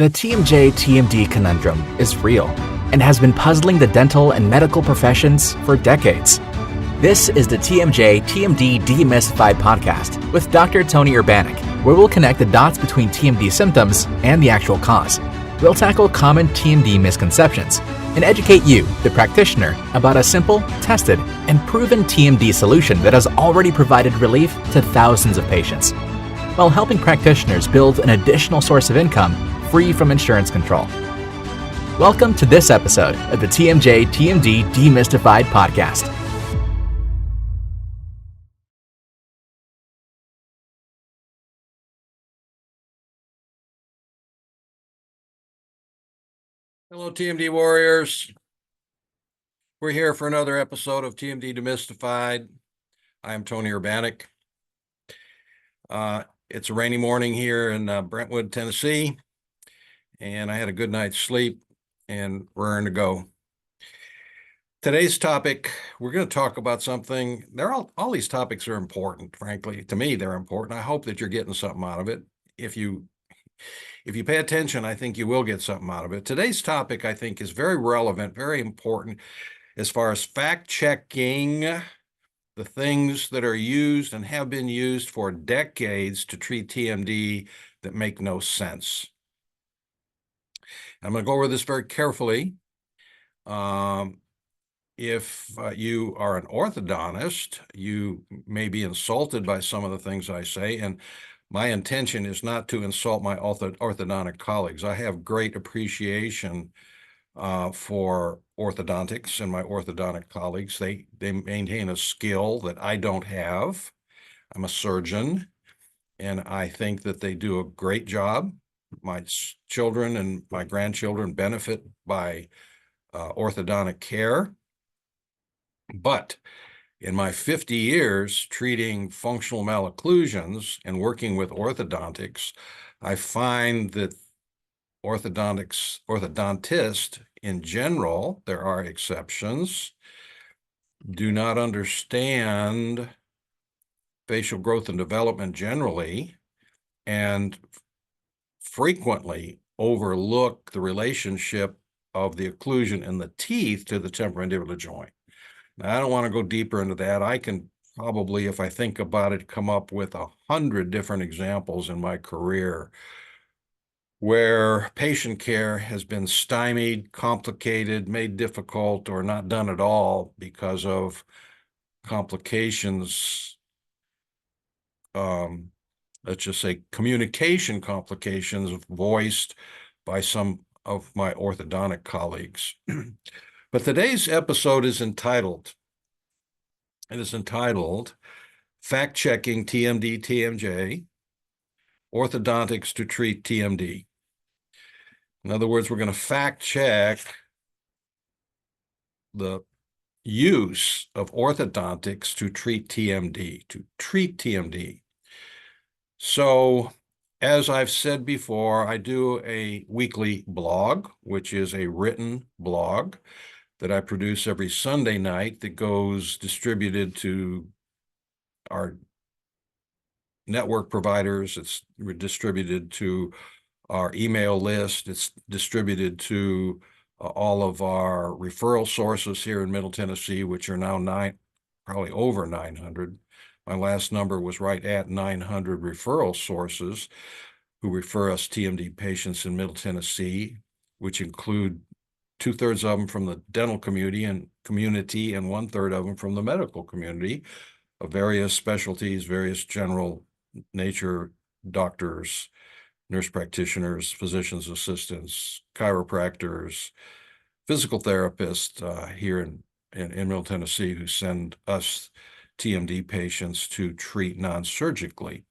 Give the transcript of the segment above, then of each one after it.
The TMJ-TMD conundrum is real and has been puzzling the dental and medical professions for decades. This is the TMJ-TMD Demystified podcast with Dr. Tony Urbanek, where we'll connect the dots between TMD symptoms and the actual cause. We'll tackle common TMD misconceptions and educate you, the practitioner, about a simple, tested, and proven TMD solution that has already provided relief to thousands of patients, while helping practitioners build an additional source of income free from insurance control. Welcome to this episode of the TMJ-TMD Demystified podcast. Hello, TMD warriors. We're here for another episode of TMD Demystified. I am Tony Urbanek. It's a rainy morning here in Brentwood, Tennessee, and I had a good night's sleep and raring to go. Today's topic, we're going to talk about something. All these topics are important, frankly. To me, they're important. I hope that you're getting something out of it. If you pay attention, I think you will get something out of it. Today's topic, I think, is very relevant, very important as far as fact-checking the things that are used and have been used for decades to treat TMD that make no sense. I'm going to go over this very carefully. If you are an orthodontist, you may be insulted by some of the things I say, and my intention is not to insult my orthodontic colleagues. I have great appreciation for orthodontics and my orthodontic colleagues. They maintain a skill that I don't have. I'm a surgeon, and I think that they do a great job. My children and my grandchildren benefit by orthodontic care. But in my 50 years treating functional malocclusions and working with orthodontics, I find that orthodontists in general, there are exceptions, do not understand facial growth and development generally, and frequently overlook the relationship of the occlusion in the teeth to the temporomandibular joint. Now, I don't want to go deeper into that. I can probably, if I think about it, come up with 100 different examples in my career where patient care has been stymied, complicated, made difficult, or not done at all because of complications, let's just say communication complications voiced by some of my orthodontic colleagues. But today's episode is entitled, Fact-Checking TMD, TMJ, Orthodontics to Treat TMD. In other words, we're going to fact-check the use of orthodontics to treat TMD, So, as I've said before, I do a weekly blog, which is a written blog that I produce every Sunday night that goes distributed to our network providers. It's distributed to our email list. It's distributed to all of our referral sources here in Middle Tennessee, which are now probably over 900. My last number was right at 900 referral sources who refer us TMD patients in Middle Tennessee, which include 2/3 of them from the dental community and 1/3 of them from the medical community of various specialties, various general nature doctors, nurse practitioners, physician's assistants, chiropractors, physical therapists here in Middle Tennessee who send us TMD patients to treat non-surgically.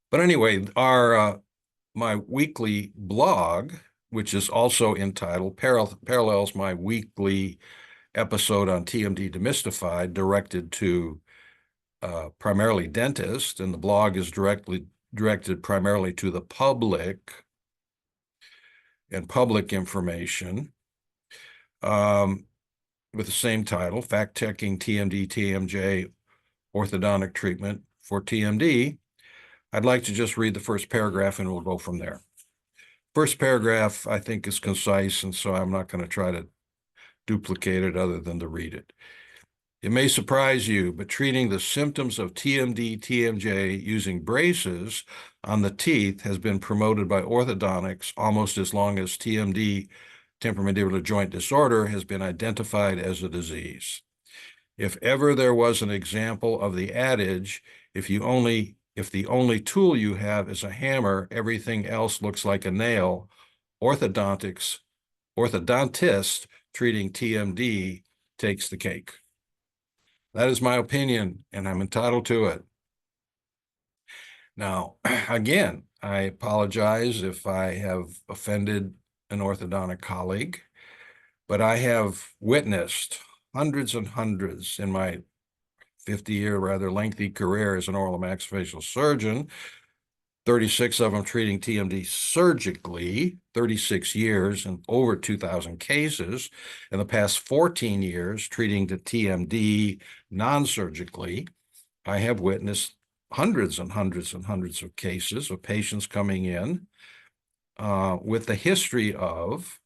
But anyway, my weekly blog, which is also entitled, parallels my weekly episode on TMD Demystified, directed to primarily dentists, and the blog is directed primarily to the public and public information, with the same title, Fact-Checking TMD, TMJ, Orthodontic Treatment for TMD. I'd like to just read the first paragraph and we'll go from there. first paragraph, I think, is concise, and so I'm not going to try to duplicate it other than to read it. It may surprise you, but treating the symptoms of TMD, TMJ using braces on the teeth has been promoted by orthodontics almost as long as TMD, temporomandibular joint disorder, has been identified as a disease. If ever there was an example of the adage, if the only tool you have is a hammer, everything else looks like a nail, orthodontists treating TMD takes the cake. That is my opinion, and I'm entitled to it. Now, again, I apologize if I have offended an orthodontic colleague, but I have witnessed hundreds and hundreds in my 50-year, rather lengthy career as an oral and maxillofacial surgeon, 36 of them treating TMD surgically, 36 years and over 2,000 cases. In the past 14 years, treating the TMD non-surgically, I have witnessed hundreds and hundreds and hundreds of cases of patients coming in with the history of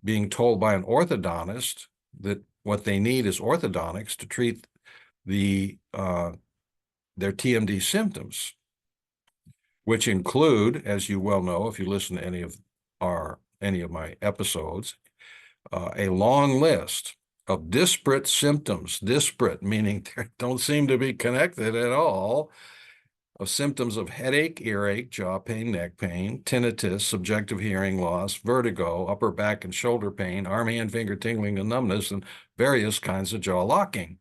being told by an orthodontist that what they need is orthodontics to treat their TMD symptoms, which include, as you well know, if you listen to any of my episodes, a long list of disparate symptoms, disparate meaning they don't seem to be connected at all, of symptoms of headache, earache, jaw pain, neck pain, tinnitus, subjective hearing loss, vertigo, upper back and shoulder pain, arm, hand, finger tingling and numbness, and various kinds of jaw locking.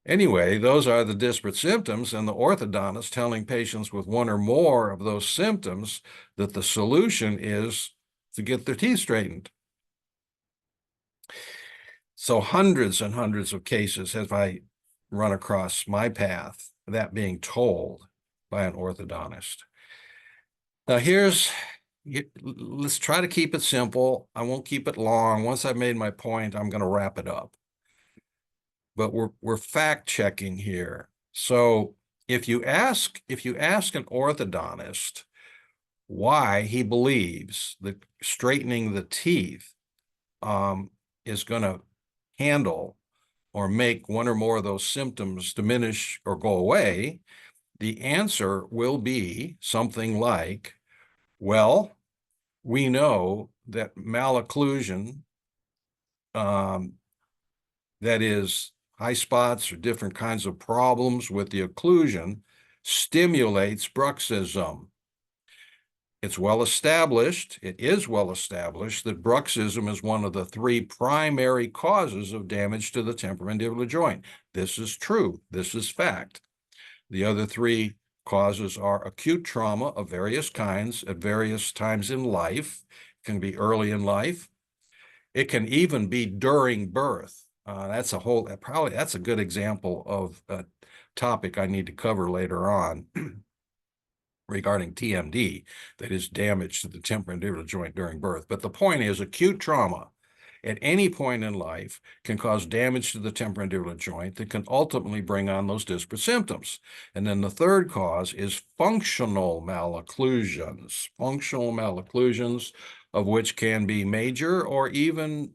Anyway, those are the disparate symptoms, and the orthodontist telling patients with one or more of those symptoms that the solution is to get their teeth straightened. So hundreds and hundreds of cases have I run across my path, that being told by an orthodontist. Now let's try to keep it simple. I won't keep it long. Once I've made my point, I'm going to wrap it up. But we're fact checking here. So if you ask an orthodontist why he believes that straightening the teeth is going to handle or make one or more of those symptoms diminish or go away, the answer will be something like, well, we know that malocclusion, that is high spots or different kinds of problems with the occlusion, stimulates bruxism. It is well established that bruxism is one of the three primary causes of damage to the temporomandibular joint. This is true. This is fact. The other three causes are acute trauma of various kinds at various times in life. It can be early in life. It can even be during birth. That's a good example of a topic I need to cover later on regarding TMD, that is damage to the temporomandibular joint during birth. But the point is, acute trauma at any point in life can cause damage to the temporomandibular joint that can ultimately bring on those disparate symptoms. And then the third cause is functional malocclusions. Functional malocclusions, of which can be major or even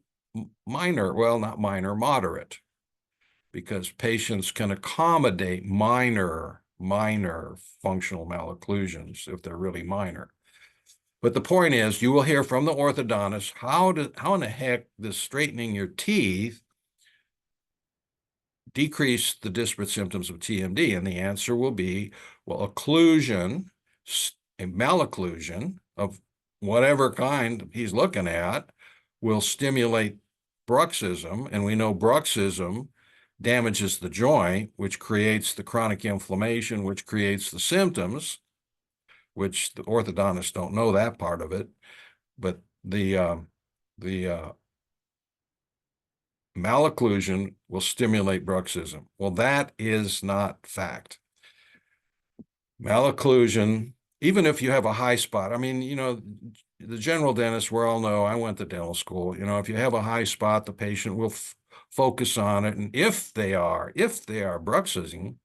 minor, well, not minor, moderate, because patients can accommodate minor functional malocclusions if they're really minor. But the point is, you will hear from the orthodontist, how in the heck does straightening your teeth decrease the disparate symptoms of TMD? And the answer will be, well, occlusion, a malocclusion of whatever kind he's looking at, will stimulate bruxism, and we know bruxism damages the joint, which creates the chronic inflammation, which creates the symptoms, which the orthodontists don't know that part of it, but the malocclusion will stimulate bruxism. Well, that is not fact. Malocclusion, even if you have a high spot, I mean, the general dentist, we all know, I went to dental school, if you have a high spot, the patient will focus on it. And if they are bruxism,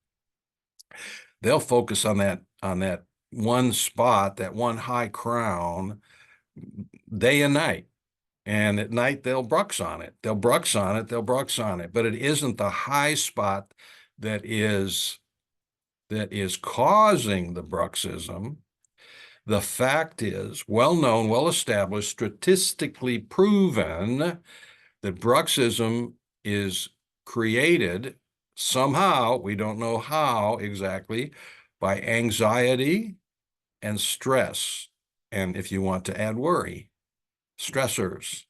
they'll focus on that one spot, that one high crown, day and night. And at night, they'll Brux on it. They'll Brux on it. They'll Brux on it. But it isn't the high spot that is causing the bruxism. The fact is, well known, well established, statistically proven that bruxism is created somehow, we don't know how exactly, by anxiety and stress. And if you want to add worry, stressors.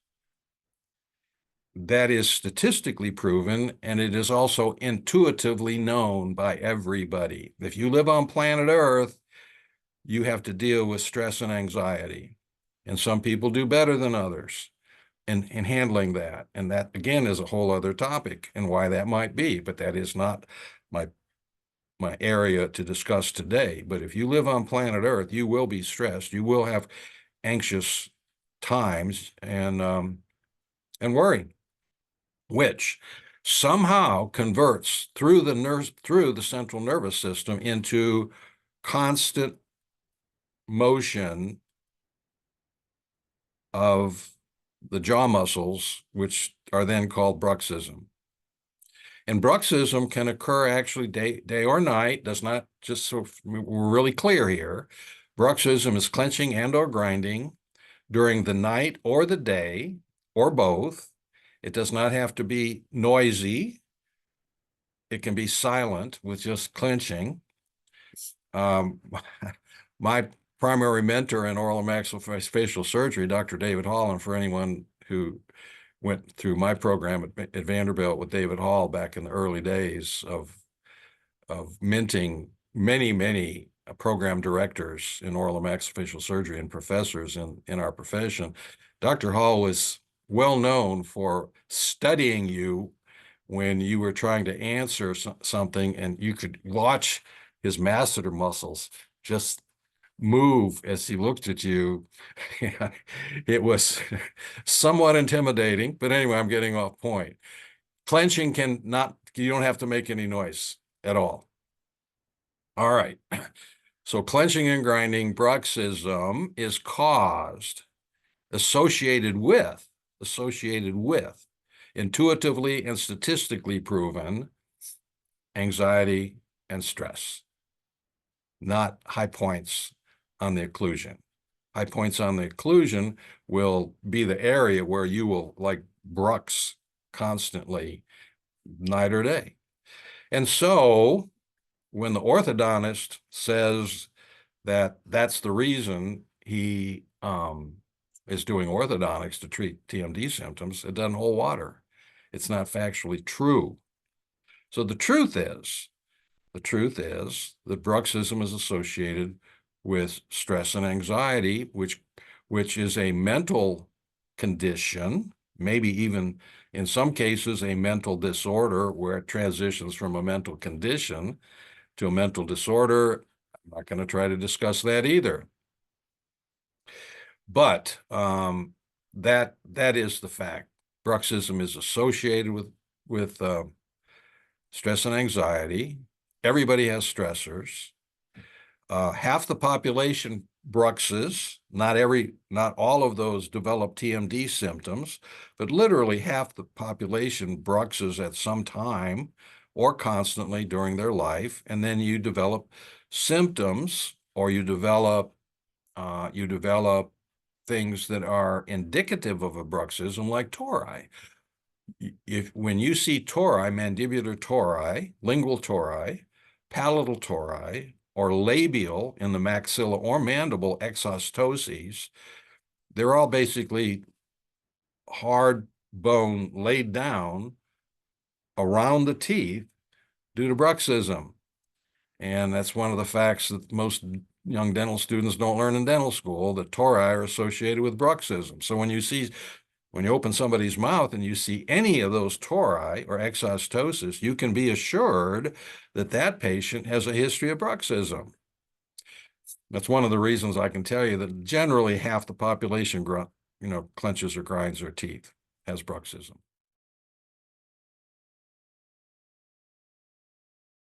That is statistically proven, and it is also intuitively known by everybody. If you live on planet Earth, you have to deal with stress and anxiety. And some people do better than others in handling that. And that, again, is a whole other topic and why that might be. But that is not my area to discuss today. But if you live on planet Earth, you will be stressed. You will have anxious times and worry, which somehow converts through the central nervous system into constant motion of the jaw muscles, which are then called bruxism. And bruxism can occur actually day or night, does not, just so we're really clear here. Bruxism is clenching and or grinding during the night or the day, or both. It does not have to be noisy. It can be silent with just clenching. My primary mentor in oral and maxillofacial surgery, Dr. David Hall, and for anyone who went through my program at Vanderbilt with David Hall back in the early days of minting many program directors in oral and maxillofacial surgery and professors in our profession. Dr. Hall was well known for studying you when you were trying to answer something, and you could watch his masseter muscles just move as he looked at you. It was somewhat intimidating, but anyway, I'm getting off point. Clenching you don't have to make any noise at all. All right. So clenching and grinding bruxism is associated with, intuitively and statistically proven, anxiety and stress, not high points on the occlusion. High points on the occlusion will be the area where you will like Brux constantly, night or day. And so when the orthodontist says that that's the reason he is doing orthodontics to treat TMD symptoms, it doesn't hold water. It's not factually true. So the truth is that bruxism is associated with stress and anxiety, which is a mental condition, maybe even in some cases a mental disorder where it transitions from a mental condition to a mental disorder. I'm not going to try to discuss that either. But that is the fact. Bruxism is associated with stress and anxiety. Everybody has stressors. Half the population bruxes. Not all of those develop TMD symptoms, but literally half the population bruxes at some time or constantly during their life. And then you develop symptoms, or you develop things that are indicative of a bruxism, like tori. When you see tori, mandibular tori, lingual tori, palatal tori, or labial in the maxilla or mandible exostoses, they're all basically hard bone laid down around the teeth due to bruxism. And that's one of the facts that most young dental students don't learn in dental school, that tori are associated with bruxism. So when you open somebody's mouth and you see any of those tori or exostosis, you can be assured that that patient has a history of bruxism. That's one of the reasons I can tell you that generally half the population, clenches or grinds their teeth, has bruxism.